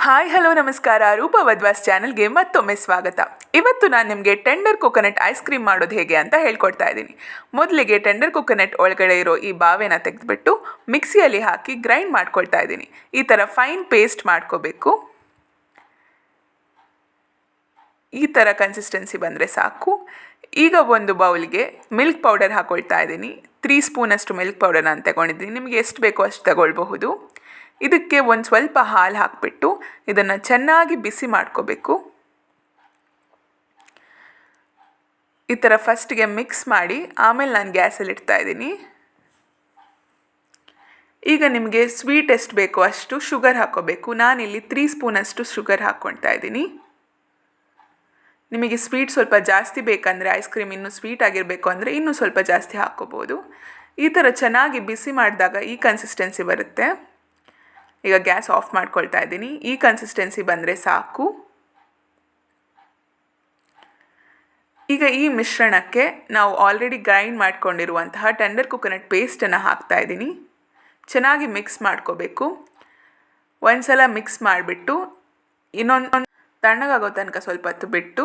Hi hello ನಮಸ್ಕಾರ ರೂಪ ವದ್ವಾಸ್ ಚಾನಲ್ಗೆ ಮತ್ತೊಮ್ಮೆ ಸ್ವಾಗತ. ಇವತ್ತು ನಾನು ನಿಮಗೆ ಟೆಂಡರ್ ಕೊಕೊನಟ್ ಐಸ್ ಕ್ರೀಮ್ ಮಾಡೋದು ಹೇಗೆ ಅಂತ ಹೇಳ್ಕೊಡ್ತಾ ಇದ್ದೀನಿ. ಮೊದಲಿಗೆ ಟೆಂಡರ್ ಕೊಕೊನಟ್ ಒಳಗಡೆ ಇರೋ ಈ ಬಾವೆನ ತೆಗೆದುಬಿಟ್ಟು ಮಿಕ್ಸಿಯಲ್ಲಿ ಹಾಕಿ ಗ್ರೈಂಡ್ ಮಾಡ್ಕೊಳ್ತಾ ಇದ್ದೀನಿ. ಈ ಥರ ಫೈನ್ ಪೇಸ್ಟ್ ಮಾಡ್ಕೋಬೇಕು. ಈ ಥರ ಕನ್ಸಿಸ್ಟೆನ್ಸಿ ಬಂದರೆ ಸಾಕು. ಈಗ ಒಂದು ಬೌಲ್ಗೆ ಮಿಲ್ಕ್ ಪೌಡರ್ ಹಾಕ್ಕೊಳ್ತಾ ಇದ್ದೀನಿ. 3 ಸ್ಪೂನಷ್ಟು ಮಿಲ್ಕ್ ಪೌಡರ್ ನಾನು ತಗೊಂಡಿದ್ದೀನಿ. ನಿಮಗೆ ಎಷ್ಟು ಬೇಕೋ ಅಷ್ಟು ತಗೊಳ್ಬಹುದು. ಇದಕ್ಕೆ ಒಂದು ಸ್ವಲ್ಪ ಹಾಲು ಹಾಕಿಬಿಟ್ಟು ಇದನ್ನು ಚೆನ್ನಾಗಿ ಬಿಸಿ ಮಾಡ್ಕೋಬೇಕು. ಈ ಥರ ಫಸ್ಟಿಗೆ ಮಿಕ್ಸ್ ಮಾಡಿ ಆಮೇಲೆ ನಾನು ಗ್ಯಾಸಲ್ಲಿ ಇಡ್ತಾ ಇದ್ದೀನಿ. ಈಗ ನಿಮಗೆ ಸ್ವೀಟ್ ಎಷ್ಟು ಬೇಕೋ ಅಷ್ಟು ಶುಗರ್ ಹಾಕ್ಕೋಬೇಕು. ನಾನಿಲ್ಲಿ 3 ಸ್ಪೂನಷ್ಟು ಶುಗರ್ ಹಾಕ್ಕೊಳ್ತಾ ಇದ್ದೀನಿ. ನಿಮಗೆ ಸ್ವೀಟ್ ಸ್ವಲ್ಪ ಜಾಸ್ತಿ ಬೇಕಂದರೆ ಐಸ್ ಕ್ರೀಮ್ ಇನ್ನೂ ಸ್ವೀಟ್ ಆಗಿರಬೇಕು ಅಂದರೆ ಇನ್ನೂ ಸ್ವಲ್ಪ ಜಾಸ್ತಿ ಹಾಕ್ಕೋಬೋದು. ಈ ಥರ ಚೆನ್ನಾಗಿ ಬಿಸಿ ಮಾಡಿದಾಗ ಈ ಕನ್ಸಿಸ್ಟೆನ್ಸಿ ಬರುತ್ತೆ. ಈಗ ಗ್ಯಾಸ್ ಆಫ್ ಮಾಡ್ಕೊಳ್ತಾ ಇದ್ದೀನಿ. ಈ ಕನ್ಸಿಸ್ಟೆನ್ಸಿ ಬಂದರೆ ಸಾಕು. ಈಗ ಈ ಮಿಶ್ರಣಕ್ಕೆ ನಾವು ಆಲ್ರೆಡಿ ಗ್ರೈಂಡ್ ಮಾಡ್ಕೊಂಡಿರುವಂತಹ ಟೆಂಡರ್ ಕೊಕೊನಟ್ ಪೇಸ್ಟನ್ನು ಹಾಕ್ತಾ ಇದ್ದೀನಿ. ಚೆನ್ನಾಗಿ ಮಿಕ್ಸ್ ಮಾಡ್ಕೋಬೇಕು. ಒಂದು ಸಲ ಮಿಕ್ಸ್ ಮಾಡಿಬಿಟ್ಟು ಇನ್ನೊಂದು ತಣ್ಣಗಾಗೋ ತನಕ ಸ್ವಲ್ಪ ಹೊತ್ತು ಬಿಟ್ಟು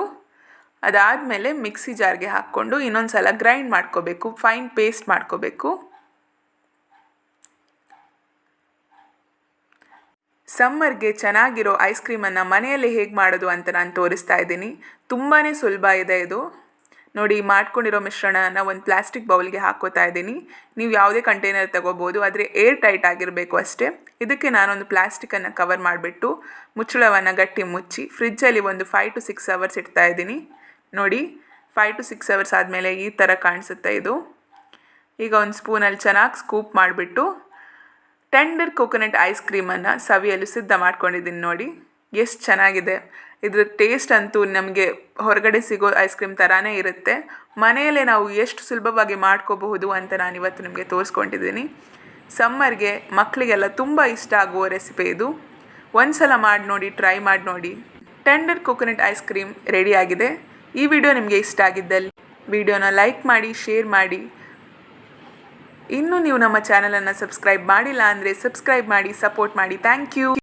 ಅದಾದಮೇಲೆ ಮಿಕ್ಸಿ ಜಾರ್ಗೆ ಹಾಕ್ಕೊಂಡು ಇನ್ನೊಂದು ಸಲ ಗ್ರೈಂಡ್ ಮಾಡ್ಕೋಬೇಕು. ಫೈನ್ ಪೇಸ್ಟ್ ಮಾಡ್ಕೋಬೇಕು. ಸಮ್ಮರ್ಗೆ ಚೆನ್ನಾಗಿರೋ ಐಸ್ ಕ್ರೀಮನ್ನು ಮನೆಯಲ್ಲೇ ಹೇಗೆ ಮಾಡೋದು ಅಂತ ನಾನು ತೋರಿಸ್ತಾ ಇದ್ದೀನಿ. ತುಂಬಾ ಸುಲಭ ಇದೆ ಇದು. ನೋಡಿ, ಮಾಡ್ಕೊಂಡಿರೋ ಮಿಶ್ರಣನ ಒಂದು ಪ್ಲಾಸ್ಟಿಕ್ ಬೌಲ್ಗೆ ಹಾಕ್ಕೋತಾ ಇದ್ದೀನಿ. ನೀವು ಯಾವುದೇ ಕಂಟೈನರ್ ತಗೋಬೋದು, ಆದರೆ ಏರ್ ಟೈಟ್ ಆಗಿರಬೇಕು ಅಷ್ಟೇ. ಇದಕ್ಕೆ ನಾನೊಂದು ಪ್ಲಾಸ್ಟಿಕನ್ನು ಕವರ್ ಮಾಡಿಬಿಟ್ಟು ಮುಚ್ಚಳವನ್ನು ಗಟ್ಟಿ ಮುಚ್ಚಿ ಫ್ರಿಜ್ಜಲ್ಲಿ ಒಂದು 5 to 6 ಅವರ್ಸ್ ಇಡ್ತಾ ಇದ್ದೀನಿ. ನೋಡಿ, 5 to 6 ಅವರ್ಸ್ ಆದಮೇಲೆ ಈ ಥರ ಕಾಣಿಸುತ್ತೆ ಇದು. ಈಗ ಒಂದು ಸ್ಪೂನಲ್ಲಿ ಚೆನ್ನಾಗಿ ಸ್ಕೂಪ್ ಮಾಡಿಬಿಟ್ಟು ಟೆಂಡರ್ ಕೊಕೊನಟ್ ಐಸ್ ಕ್ರೀಮನ್ನು ಸವಿಯಲು ಸಿದ್ಧ ಮಾಡ್ಕೊಂಡಿದ್ದೀನಿ. ನೋಡಿ ಎಷ್ಟು ಚೆನ್ನಾಗಿದೆ. ಇದ್ರ ಟೇಸ್ಟ್ ಅಂತೂ ನಮಗೆ ಹೊರಗಡೆ ಸಿಗೋ ಐಸ್ ಕ್ರೀಮ್ ಥರನೇ ಇರುತ್ತೆ. ಮನೆಯಲ್ಲೇ ನಾವು ಎಷ್ಟು ಸುಲಭವಾಗಿ ಮಾಡ್ಕೋಬಹುದು ಅಂತ ನಾನು ಇವತ್ತು ನಿಮಗೆ ತೋರಿಸ್ಕೊಂಡಿದ್ದೀನಿ. ಸಮ್ಮರ್ಗೆ ಮಕ್ಕಳಿಗೆಲ್ಲ ತುಂಬ ಇಷ್ಟ ಆಗುವ ರೆಸಿಪಿ ಇದು. ಒಂದು ಸಲ ಮಾಡಿ ನೋಡಿ, ಟ್ರೈ ಮಾಡಿ ನೋಡಿ. ಟೆಂಡರ್ ಕೊಕೊನಟ್ ಐಸ್ ಕ್ರೀಮ್ ರೆಡಿಯಾಗಿದೆ. ಈ ವಿಡಿಯೋ ನಿಮಗೆ ಇಷ್ಟ ಆಗಿದ್ದಲ್ಲಿ ವಿಡಿಯೋನ ಲೈಕ್ ಮಾಡಿ, ಶೇರ್ ಮಾಡಿ. ಇನ್ನೂ ನೀವು ನಮ್ಮ ಚಾನಲನ್ನು ಸಬ್ಸ್ಕ್ರೈಬ್ ಮಾಡಿಲ್ಲ ಅಂದರೆ ಸಬ್ಸ್ಕ್ರೈಬ್ ಮಾಡಿ, ಸಪೋರ್ಟ್ ಮಾಡಿ. Thank you.